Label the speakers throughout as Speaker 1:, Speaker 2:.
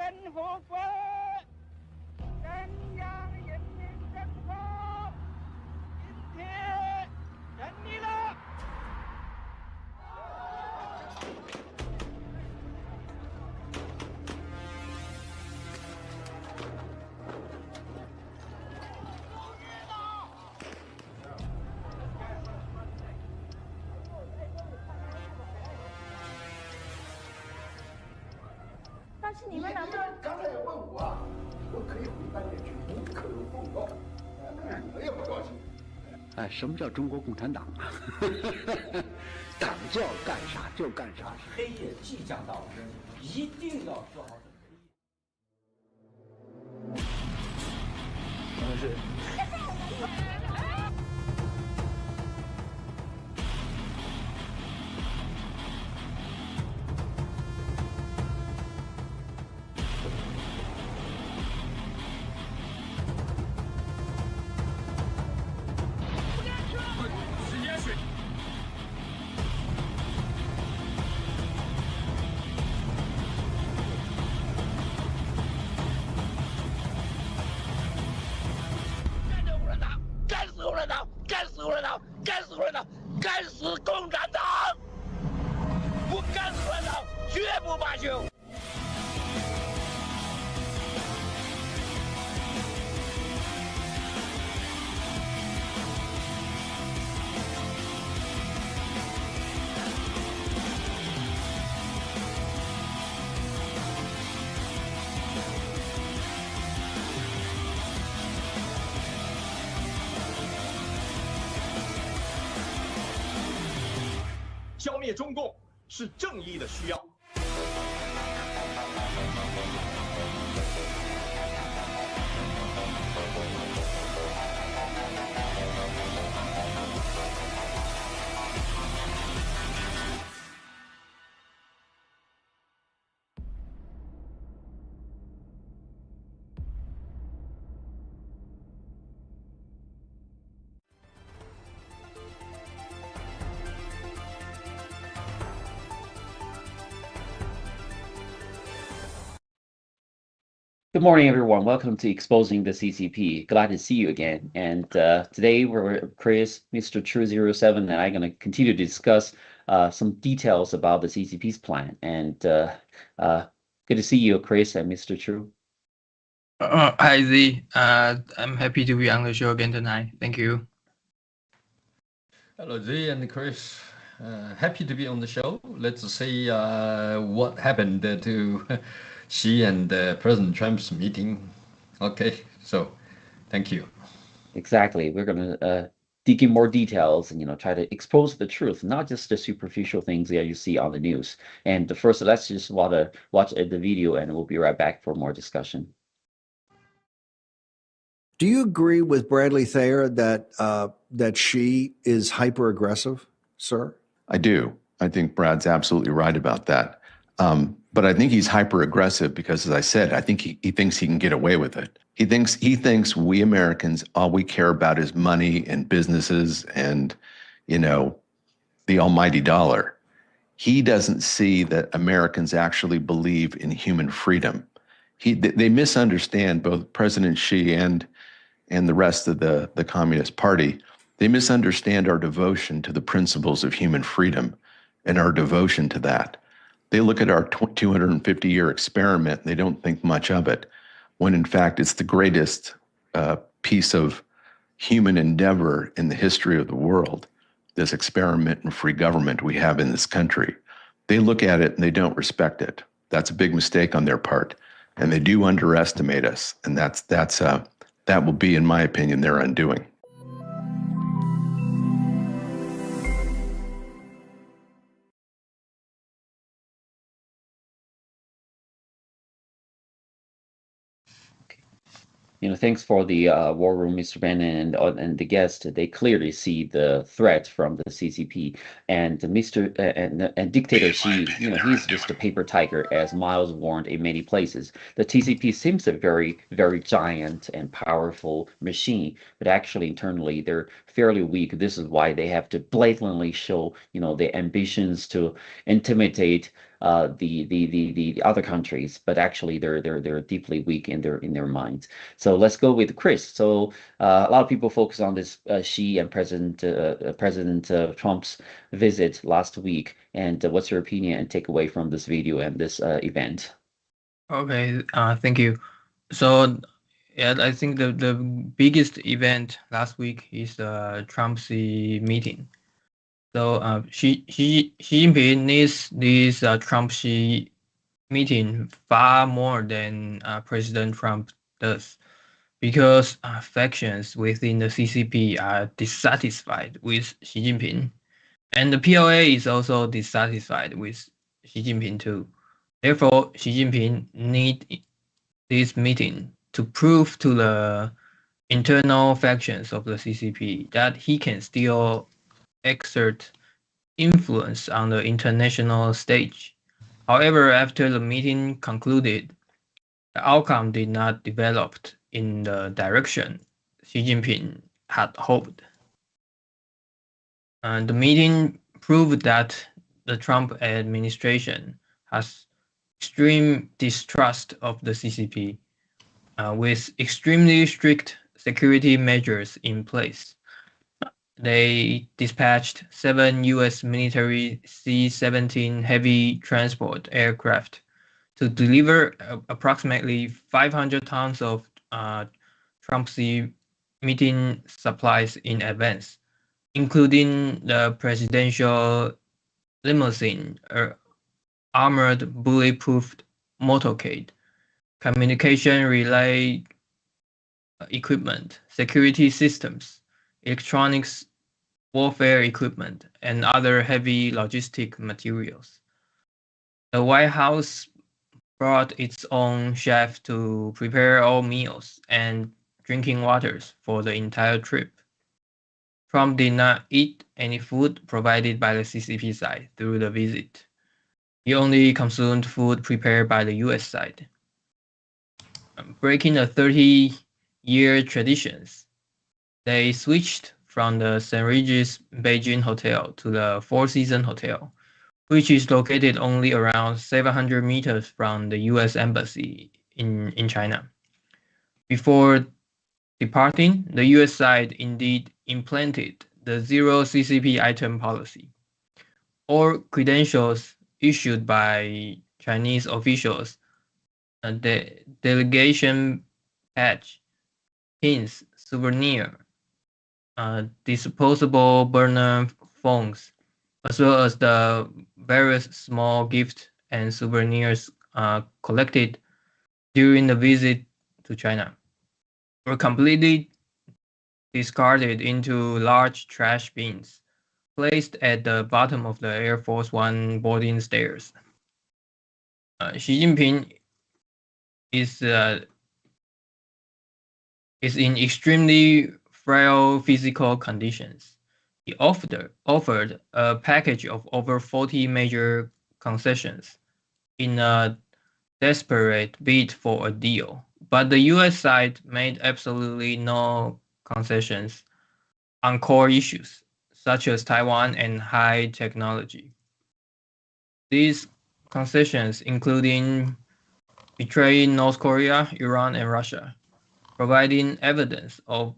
Speaker 1: 政府国，中央人民政府今天胜利了。
Speaker 2: 但是你们能不能？
Speaker 3: 刚才也问我啊，我可以回半点去，无可奉告。我也不高兴。
Speaker 4: 哎，什么叫中国共产党啊？党叫干啥就干啥。
Speaker 5: 黑夜即将到来，一定要做好准备。
Speaker 4: 是。
Speaker 1: 干死共产党！不干死共产党，绝不罢休！
Speaker 6: 消灭中共是正义的需要。
Speaker 7: Good morning, everyone. Welcome to Exposing the CCP. Glad to see you again. And today we're Chris, Mr. True007, and I'm going to continue to discuss some details about the CCP's plan. And good to see you, Chris and Mr. True.
Speaker 8: Hi, Zee. I'm happy to be on the show again tonight. Thank you.
Speaker 9: Hello, Zee and Chris. Happy to be on the show. Let's see what happened to Xi and President Trump's meeting. Okay, so thank you.
Speaker 7: Exactly. We're going to dig in more details and try to expose the truth, not just the superficial things that you see on the news. And first, let's just watch the video, and we'll be right back for more discussion.
Speaker 10: Do you agree with Bradley Thayer that Xi is hyper aggressive, sir?
Speaker 11: I do. I think Brad's absolutely right about that. But I think he's hyper aggressive because, as I said, I think he thinks he can get away with it. He thinks we Americans, all we care about is money and businesses and, the almighty dollar. He doesn't see that Americans actually believe in human freedom. They misunderstand, both President Xi and the rest of the Communist Party. They misunderstand our devotion to the principles of human freedom and our devotion to that. They look at our 250-year experiment and they don't think much of it, when in fact it's the greatest piece of human endeavor in the history of the world, this experiment in free government we have in this country. They look at it and they don't respect it. That's a big mistake on their part. And they do underestimate us. And that will be, in my opinion, their undoing.
Speaker 7: Thanks for the war room, Mr. Bannon, and the guest. They clearly see the threat from the CCP, and and dictator Xi. He's just a paper tiger, as Miles warned in many places. The TCP seems a very, very giant and powerful machine, but actually internally they're fairly weak. This is why they have to blatantly show, their ambitions to intimidate the other countries, but actually they're deeply weak in their minds. So let's go with Chris. So a lot of people focus on this Xi and President Trump's visit last week, and what's your opinion and takeaway from this video and this event?
Speaker 8: Okay, thank you. So, yeah, I think the biggest event last week is the Trump-Xi meeting. So, Xi Jinping needs this Trump-Xi meeting far more than President Trump does, because factions within the CCP are dissatisfied with Xi Jinping, and the PLA is also dissatisfied with Xi Jinping too. Therefore, Xi Jinping needs this meeting to prove to the internal factions of the CCP that he can still exert influence on the international stage. However, after the meeting concluded, the outcome did not develop in the direction Xi Jinping had hoped. The meeting proved that the Trump administration has extreme distrust of the CCP, with extremely strict security measures in place. They dispatched 7 U.S. military C-17 heavy transport aircraft to deliver approximately 500 tons of Trump-Xi meeting supplies in advance, including the presidential limousine, armored bulletproof motorcade, communication relay equipment, security systems, electronics warfare equipment, and other heavy logistic materials. The White House brought its own chef to prepare all meals and drinking waters for the entire trip. Trump did not eat any food provided by the CCP side through the visit. He only consumed food prepared by the US side. Breaking the 30-year traditions, they switched from the St. Regis Beijing Hotel to the Four Seasons Hotel, which is located only around 700 meters from the US Embassy in China. Before departing, the US side indeed implemented the zero CCP item policy. All credentials issued by Chinese officials, the delegation badge, pins, souvenir, disposable burner phones, as well as the various small gifts and souvenirs collected during the visit to China, were completely discarded into large trash bins placed at the bottom of the Air Force One boarding stairs. Xi Jinping is in extremely frail physical conditions. He offered a package of over 40 major concessions in a desperate bid for a deal, but the US side made absolutely no concessions on core issues such as Taiwan and high technology. These concessions including betraying North Korea, Iran, and Russia, providing evidence of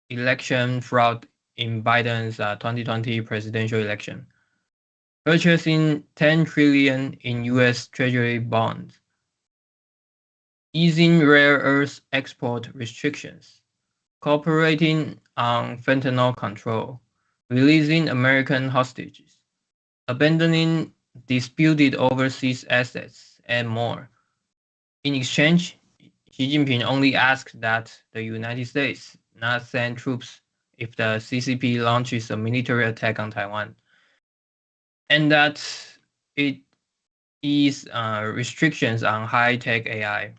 Speaker 8: election fraud in Biden's 2020 presidential election, purchasing $10 trillion in US Treasury bonds, easing rare earth export restrictions, cooperating on fentanyl control, releasing American hostages, abandoning disputed overseas assets, and more. In exchange, Xi Jinping only asked that the United States not send troops if the CCP launches a military attack on Taiwan, and that it ease restrictions on high-tech AI.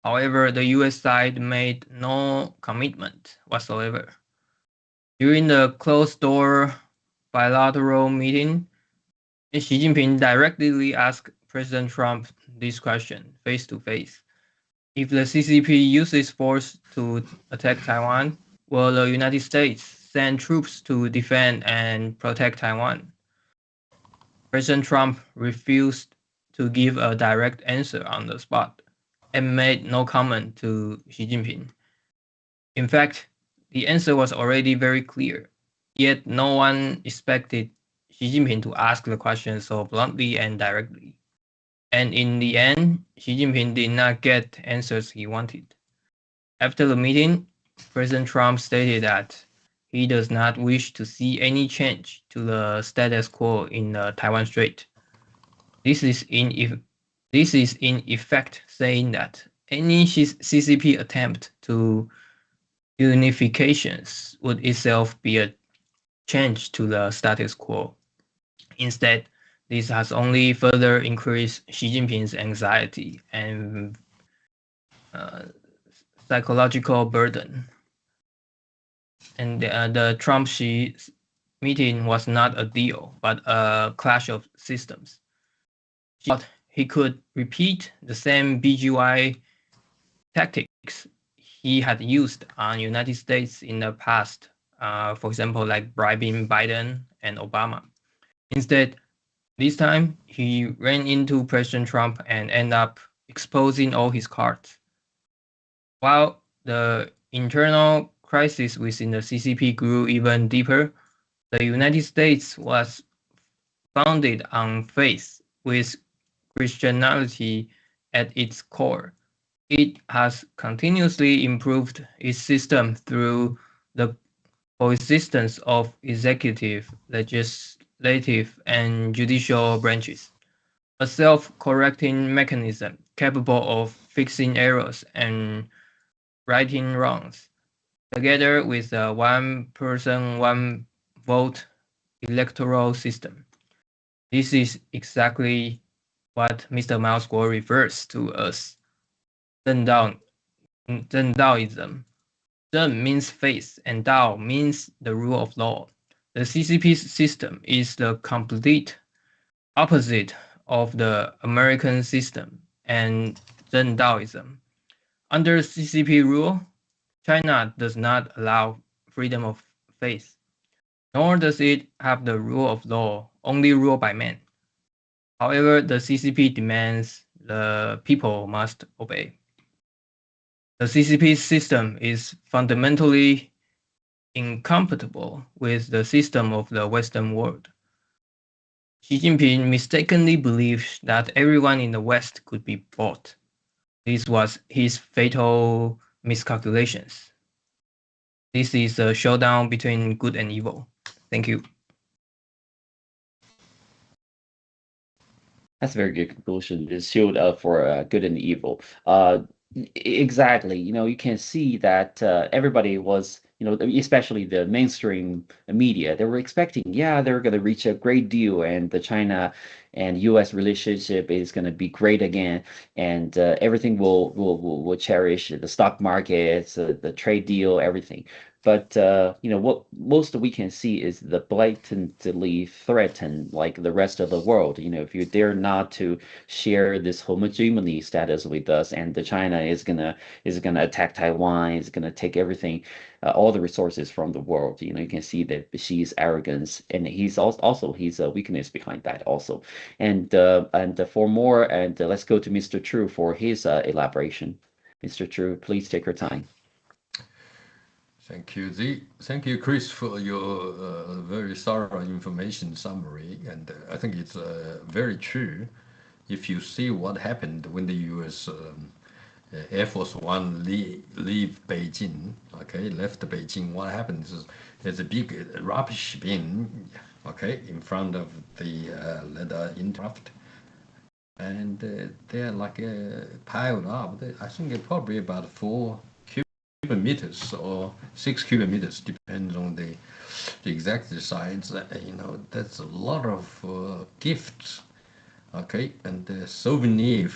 Speaker 8: However, the US side made no commitment whatsoever. During the closed-door bilateral meeting, Xi Jinping directly asked President Trump this question face-to-face. If the CCP uses force to attack Taiwan, will the United States send troops to defend and protect Taiwan? President Trump refused to give a direct answer on the spot and made no comment to Xi Jinping. In fact, the answer was already very clear, yet no one expected Xi Jinping to ask the question so bluntly and directly. And in the end, Xi Jinping did not get answers he wanted. After the meeting, President Trump stated that he does not wish to see any change to the status quo in the Taiwan Strait. This is in effect saying that any CCP attempt to unifications would itself be a change to the status quo. Instead, this has only further increased Xi Jinping's anxiety and psychological burden. And the Trump-Xi meeting was not a deal, but a clash of systems. He thought he could repeat the same BGY tactics he had used on United States in the past, for example, like bribing Biden and Obama. Instead, this time, he ran into President Trump and ended up exposing all his cards. While the internal crisis within the CCP grew even deeper, the United States was founded on faith with Christianity at its core. It has continuously improved its system through the coexistence of executive, legislative, and judicial branches, a self-correcting mechanism capable of fixing errors and righting wrongs, together with a one-person, one-vote electoral system. This is exactly what Mr. Miles Guo refers to as Zhen Daoism. Zhen means faith, and Dao means the rule of law. The CCP's system is the complete opposite of the American system and Zhen Daoism. Under CCP rule, China does not allow freedom of faith, nor does it have the rule of law, only rule by men. However, the CCP demands the people must obey. The CCP system is fundamentally incompatible with the system of the Western world. Xi Jinping mistakenly believes that everyone in the West could be bought. This was his fatal miscalculations. This is a showdown between good and evil. Thank you.
Speaker 7: That's a very good conclusion. It's showed up for good and evil. Exactly. You can see that everybody was, especially the mainstream media, they were expecting, they're going to reach a great deal, and the China and U.S. relationship is going to be great again, and everything will cherish the stock markets, the trade deal, everything. But what most we can see is the blatantly threaten like the rest of the world. If you dare not to share this homogeneity status with us, and the China is gonna attack Taiwan, is gonna take everything, all the resources from the world. You can see that Xi's arrogance, and he's also his weakness behind that also. And for more, and let's go to Mr. True for his elaboration. Mr. True, please take your time.
Speaker 9: Thank you, Zee. Thank you, Chris, for your very thorough information summary. And I think it's very true. If you see what happened when the U.S. Air Force One leave Beijing, left Beijing, what happens is there's a big rubbish bin, in front of the leather aircraft. And they're like piled up. I think probably about 4 cubic meters or 6 cubic meters, depends on the exact size. That's a lot of gifts, and souvenir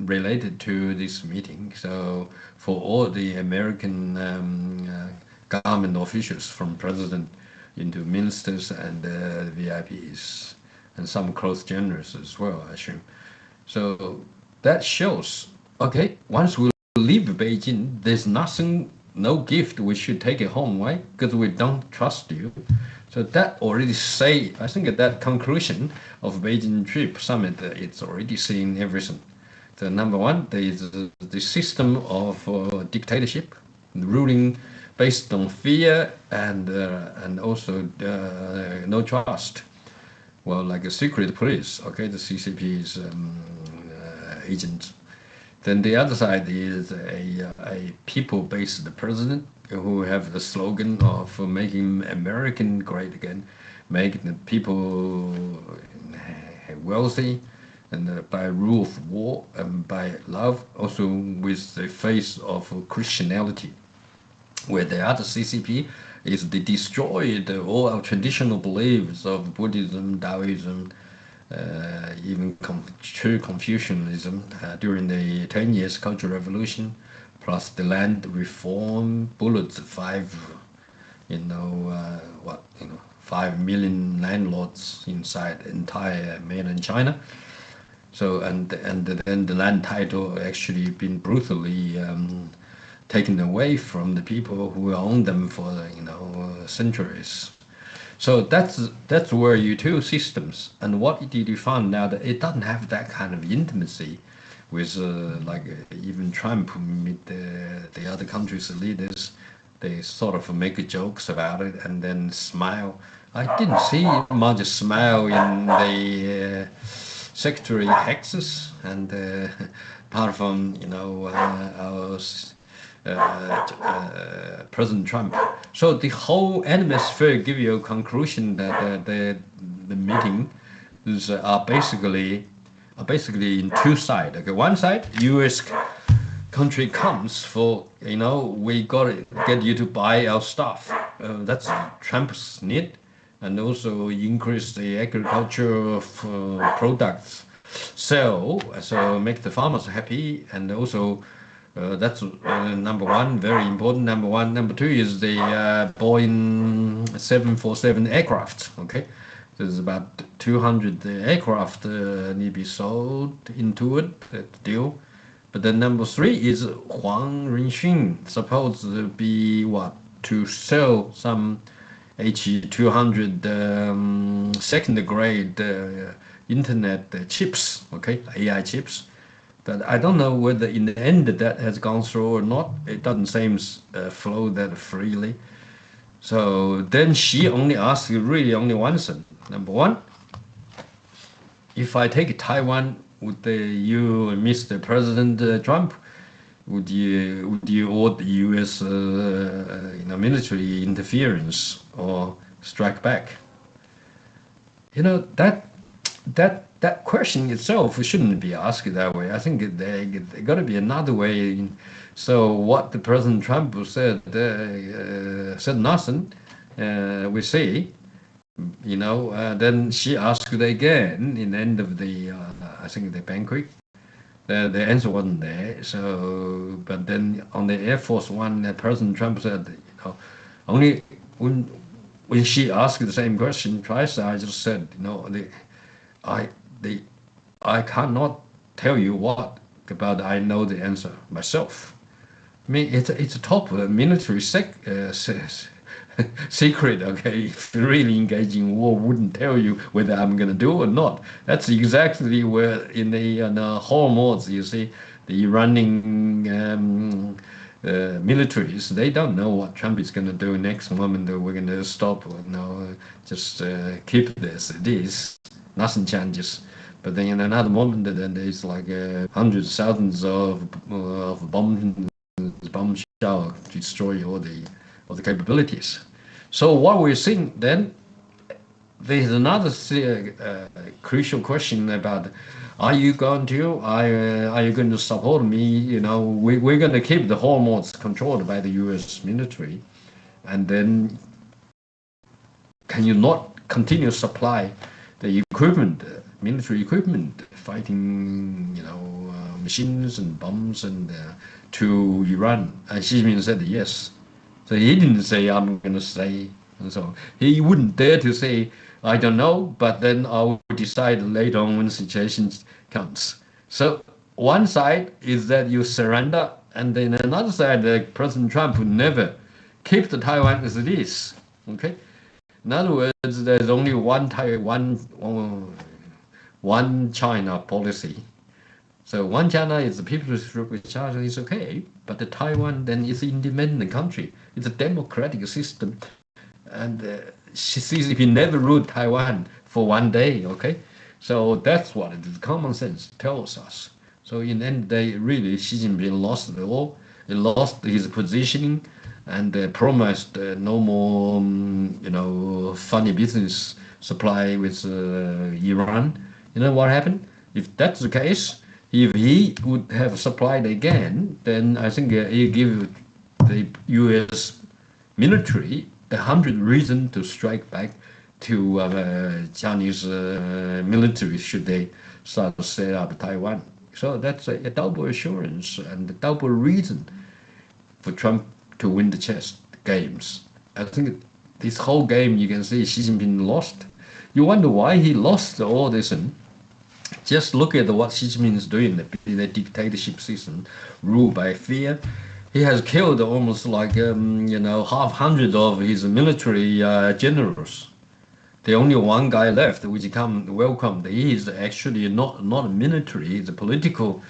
Speaker 9: related to this meeting. So for all the American government officials, from president into ministers and VIPs, and some close generals as well, I assume. So that shows, once we leave Beijing, there's nothing no gift, we should take it home, right? Because we don't trust you. So that already say, I think that conclusion of Beijing trip summit, it's already saying everything. The number one, there is the system of dictatorship, ruling based on fear and also no trust. Well, like a secret police, okay, the CCP's agents. Then the other side is a people-based president who have the slogan of making American great again, making the people wealthy, and by rule of war and by love, also with the face of Christianity, where the other CCP is they destroyed all our traditional beliefs of Buddhism, Taoism, even true Confucianism during the 10 years Cultural Revolution, plus the land reform bullets, 5 million landlords inside entire mainland China. So and then the land title actually been brutally taken away from the people who owned them for centuries. So that's where you two systems. And what did you find now that it doesn't have that kind of intimacy with like even Trump meet the other countries' leaders. They sort of make jokes about it and then smile. I didn't see much smile in the Secretary Texas and apart from our President Trump. So the whole atmosphere give you a conclusion that the meeting is are basically in two sides. Okay, one side, U.S. country comes for we got to get you to buy our stuff. That's Trump's need, and also increase the agriculture of products, so make the farmers happy, and also. That's number one, very important. Number one. Number two is the Boeing 747 aircraft. Okay, there's about 200 aircraft need to be sold into it. That deal. But then number three is Huang Renxun, supposed to be to sell some H200 second grade internet chips. Okay, AI chips. But I don't know whether in the end that has gone through or not. It doesn't seem flow that freely. So then she only asked really only one thing. Number one, if I take Taiwan, would you, Mr. President Trump, would you order U.S. Military interference or strike back? That question itself shouldn't be asked that way. I think there got to be another way. So what the President Trump said nothing. We see, then she asked again in the end of the I think the banquet. The answer wasn't there. So, but then on the Air Force One, President Trump said, only when she asked the same question twice, I just said, I cannot tell you what, but I know the answer myself. I mean, it's a top military secret. Okay, if you're really engaging war, wouldn't tell you whether I'm going to do or not. That's exactly where in the Hormuz, you see, the Iranian militaries, they don't know what Trump is going to do next moment. We're going to stop. Just keep this. It is. Nothing changes. But then in another moment, then there's like hundreds, thousands of bomb shell to destroy all the capabilities. So what we're seeing then, there's another crucial question about: are you going to support me? We're going to keep the Hormuz controlled by the U.S. military, and then can you not continue to supply the equipment, military equipment, fighting, machines and bombs and to Iran? And Xi Jinping said yes. So he didn't say I'm going to say, and so he wouldn't dare to say I don't know. But then I will decide later on when the situation comes. So one side is that you surrender And then another side, President Trump would never keep the Taiwan as it is. Okay. In other words, there's only one China policy. So one China is the People's Republic of China is okay, but the Taiwan then is an independent country. It's a democratic system, and CCP never ruled Taiwan for one day. Okay, so that's what it is. Common sense tells us. So in the end, they really Xi Jinping lost it all. He lost his positioning, and promised no more, funny business supply with Iran. You know what happened? If that's the case, if he would have supplied again, then I think he give the U.S. military 100 reason to strike back to Chinese military should they start to set up Taiwan. So that's a double assurance and a double reason for Trump to win the chess games. I think this whole game you can see Xi Jinping lost. You wonder why he lost all this. And just look at what Xi Jinping is doing, the dictatorship system ruled by fear. He has killed almost like 500 of his military generals. The only one guy left, which come welcomed. He is actually not a military; he's a political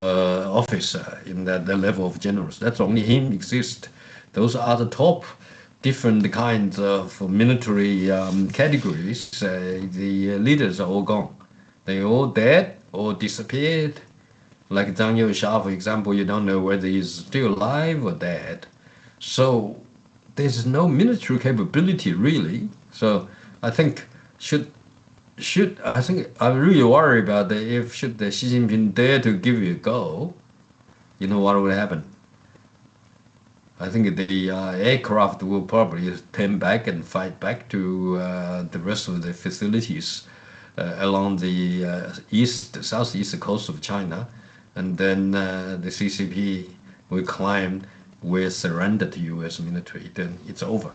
Speaker 9: officer in the level of generals. That's only him exist. Those are the top different kinds of military categories. The leaders are all gone. They all dead or disappeared. Like Zhang Youxia, for example, you don't know whether he's still alive or dead. So there's no military capability really. So I think I think I'm really worried about should the Xi Jinping dare to give it a go, you know what will happen? I think the aircraft will probably turn back and fight back to the rest of the facilities along the southeast coast of China, and then the CCP will surrender to U.S. military. Then it's over.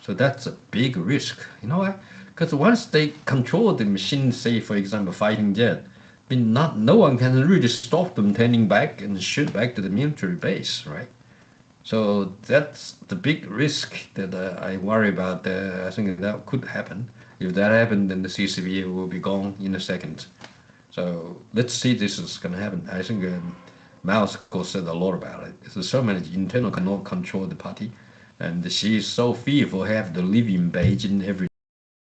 Speaker 9: So that's a big risk, you know why? Because once they control the machine, say for example fighting jet, no one can really stop them turning back and shoot back to the military base, right? So that's the big risk that I worry about. I think that could happen. If that happened, then the CCP will be gone in a second. So let's see this is going to happen. I think Mao of course said a lot about it. There's so many internal cannot control the party, and she is so fearful have to live in Beijing every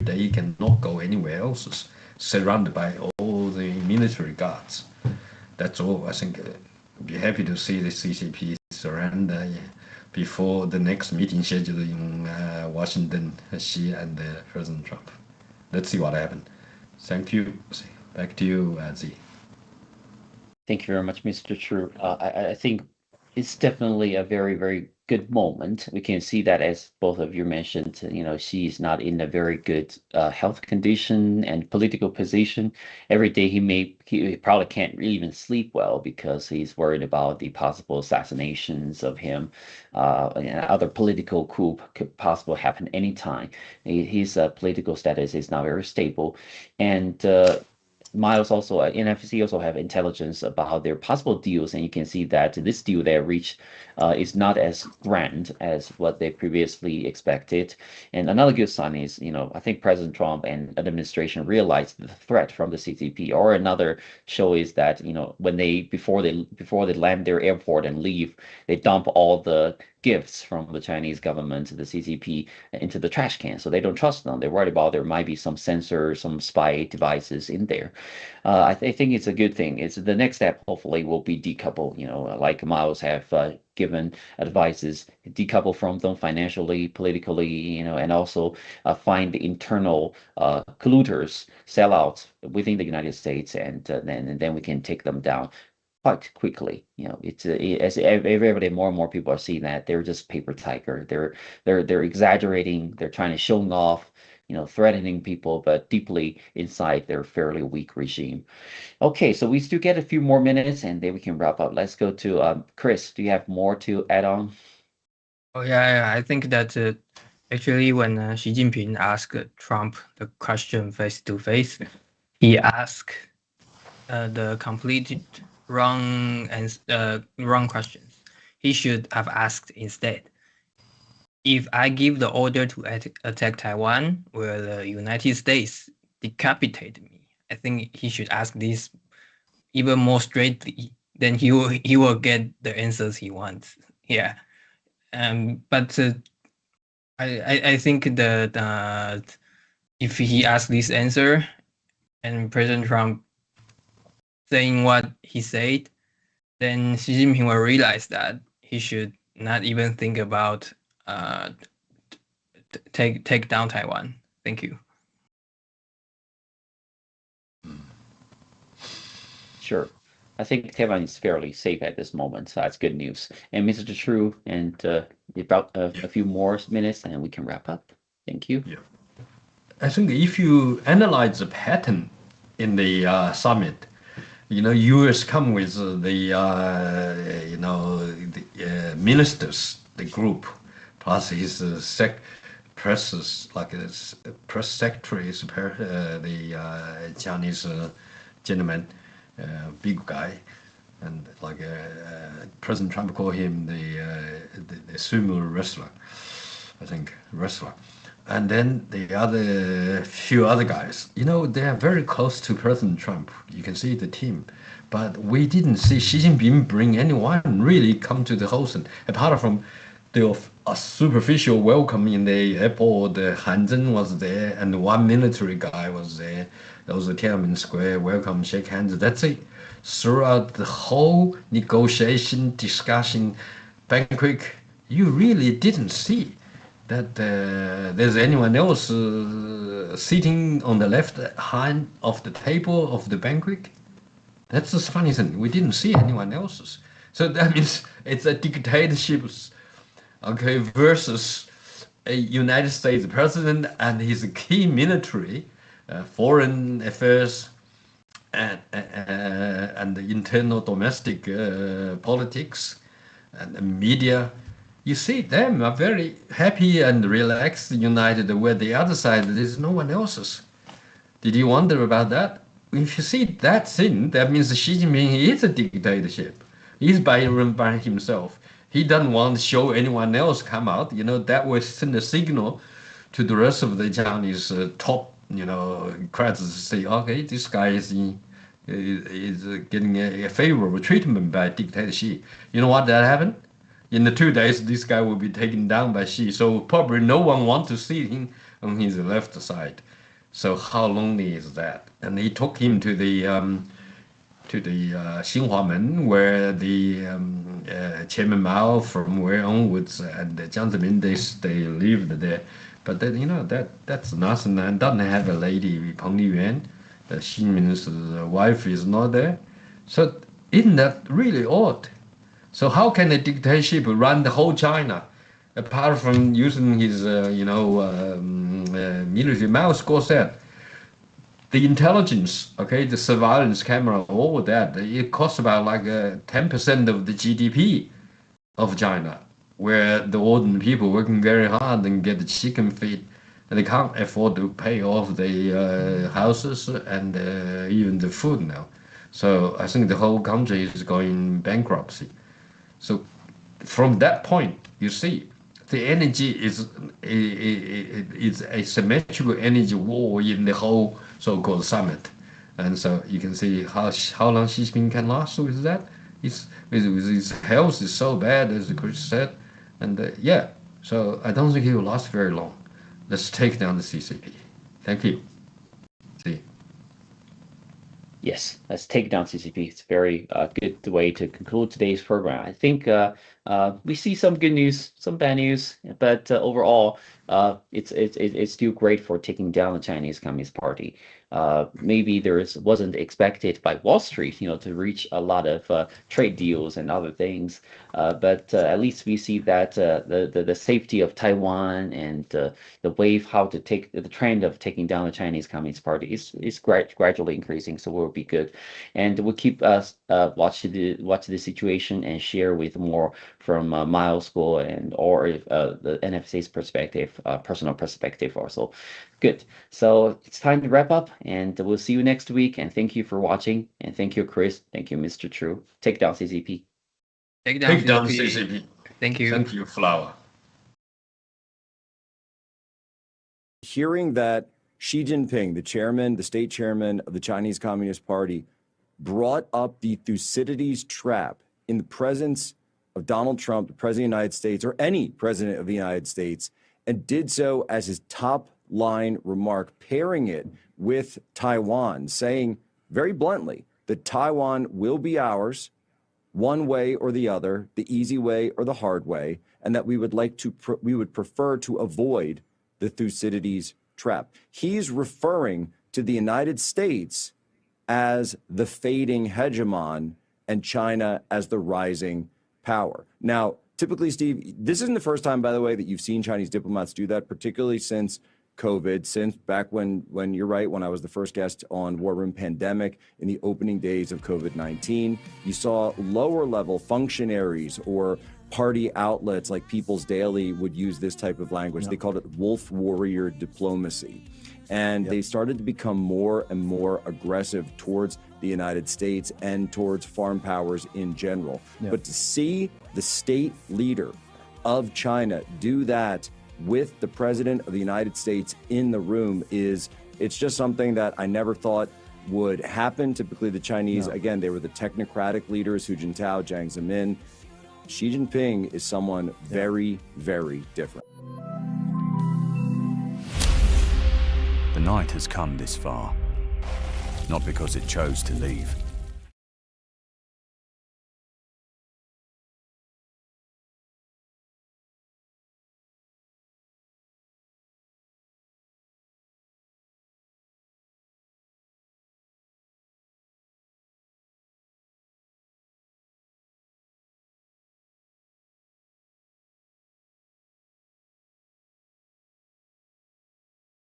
Speaker 9: day, cannot go anywhere else, surrounded by all the military guards. That's all. I think be happy to see the CCP surrender before the next meeting scheduled in Washington, Xi and President Trump. Let's see what happens. Thank you. Back to you, Zee.
Speaker 7: Thank you very much, Mr. True. I think it's definitely a very, very good moment. We can see that, as both of you mentioned, she's not in a very good health condition and political position. Every day he probably can't even sleep well because he's worried about the possible assassinations of him. Other political coup could possibly happen anytime. His political status is not very stable, and Miles also, NFC also have intelligence about their possible deals, and you can see that this deal they reached is not as grand as what they previously expected. And another good sign is, I think President Trump and administration realized the threat from the CCP. Or another show is that, when before they land their airport and leave, they dump all the gifts from the Chinese government to the CCP into the trash can. So they don't trust them. They're worried about there might be some sensors, some spy devices in there. I think it's a good thing. It's the next step, hopefully, will be decouple, like Miles have given advices, decouple from them financially, politically, and also find the internal polluters, sellouts within the United States, and then we can take them down quite quickly. It's as every day more and more people are seeing that they're just paper tiger. They're exaggerating. They're trying to show off, threatening people, but deeply inside they're a fairly weak regime. Okay, so we still get a few more minutes, and then we can wrap up. Let's go to Chris. Do you have more to add on?
Speaker 8: Oh yeah, I think that actually when Xi Jinping asked Trump the question face to face, he asked the complete wrong questions. he should have asked instead, if I give the order to attack Taiwan, will the United States decapitate me? I think he should ask this even more straightly. Then he will get the answers he wants. Yeah. But I think that if he asks this answer and President Trump saying what he said, then Xi Jinping will realize that he should not even think about take down Taiwan. Thank you.
Speaker 7: Sure. I think Taiwan is fairly safe at this moment, so that's good news. And Mr. True, and about a few more minutes, and we can wrap up. Thank you.
Speaker 9: Yeah. I think if you analyze the pattern in the summit, U.S. come with the ministers, the group, plus his press secretary, the Chinese gentleman, big guy, and President Trump called him the sumo wrestler, I think, And then the few other guys, they are very close to President Trump. You can see the team, but we didn't see Xi Jinping bring anyone really come to the Hosen, apart from the superficial welcome in the airport. Han Zhen was there, and one military guy was there. There was a Tiananmen Square welcome, shake hands. That's it. Throughout the whole negotiation, discussion, banquet, you really didn't see that there's anyone else sitting on the left hand of the table of the banquet. That's the funny thing. We didn't see anyone else's. So that means it's a dictatorship, okay, versus a United States president and his key military, foreign affairs, and the internal domestic politics and the media. You see them are very happy and relaxed, united, where the other side, there's no one else's. Did you wonder about that? If you see that thing, that means Xi Jinping is a dictatorship. He's by himself. He doesn't want to show anyone else come out. That will send a signal to the rest of the Chinese top, crowds to say, okay, this guy is getting a favorable treatment by dictator Xi. You know what that happened? In the 2 days, this guy will be taken down by Xi. So probably no one wants to see him on his left side. So how lonely is that? And he took him to the Xinhuamen, where the Chairman Mao, from where onwards, and Jiang Zemin, they lived there. But then, that's nothing. And doesn't have a lady, Peng Liyuan. Xi Jinping's wife is not there. So isn't that really odd? So how can a dictatorship run the whole China, apart from using his, military? Mao said, the intelligence, okay, the surveillance camera, all of that, it costs about 10% of the GDP of China, where the ordinary people working very hard and get the chicken feed, and they can't afford to pay off the houses and even the food now. So I think the whole country is going bankruptcy. So from that point, you see, the energy is a symmetrical energy war in the whole so-called summit. And so you can see how long Xi Jinping can last with that. His health is so bad, as Chris said. And so I don't think he will last very long. Let's take down the CCP. Thank you. See.
Speaker 7: Yes, let's take down CCP. It's a very good way to conclude today's program. I think we see some good news, some bad news, but overall, it's still great for taking down the Chinese Communist Party. Maybe wasn't expected by Wall Street, to reach a lot of trade deals and other things, but at least we see that the safety of Taiwan and the wave, how to take the trend of taking down the Chinese Communist Party is gradually increasing. So we'll be good, and we'll keep us watch the situation and share with more from Miles School or the NFC's perspective, personal perspective also. Good. So it's time to wrap up, and we'll see you next week. And thank you for watching. And thank you, Chris. Thank you, Mr. True. Take down CCP.
Speaker 8: Take down
Speaker 9: Take down
Speaker 8: CCP.
Speaker 9: CCP.
Speaker 8: Thank you.
Speaker 9: Thank you, Flower.
Speaker 12: Hearing that Xi Jinping, the state chairman of the Chinese Communist Party, brought up the Thucydides trap in the presence of Donald Trump, the president of the United States, or any president of the United States, and did so as his top line remark, pairing it with Taiwan, saying very bluntly that Taiwan will be ours one way or the other, the easy way or the hard way, and that we would prefer to avoid the Thucydides trap. He's referring to the United States as the fading hegemon and China as the rising power. Now, typically, Steve, this isn't the first time, by the way, that you've seen Chinese diplomats do that, particularly since COVID, since back when you're right, when I was the first guest on War Room Pandemic in the opening days of COVID-19, you saw lower level functionaries or party outlets like People's Daily would use this type of language. They called it wolf warrior diplomacy. And they started to become more and more aggressive towards the United States and towards foreign powers in general. But to see the state leader of China do that with the president of the United States in the room it's just something that I never thought would happen. Typically the Chinese, again, they were the technocratic leaders, Hu Jintao, Jiang Zemin. Xi Jinping is someone very, very different.
Speaker 13: The night has come this far, not because it chose to leave,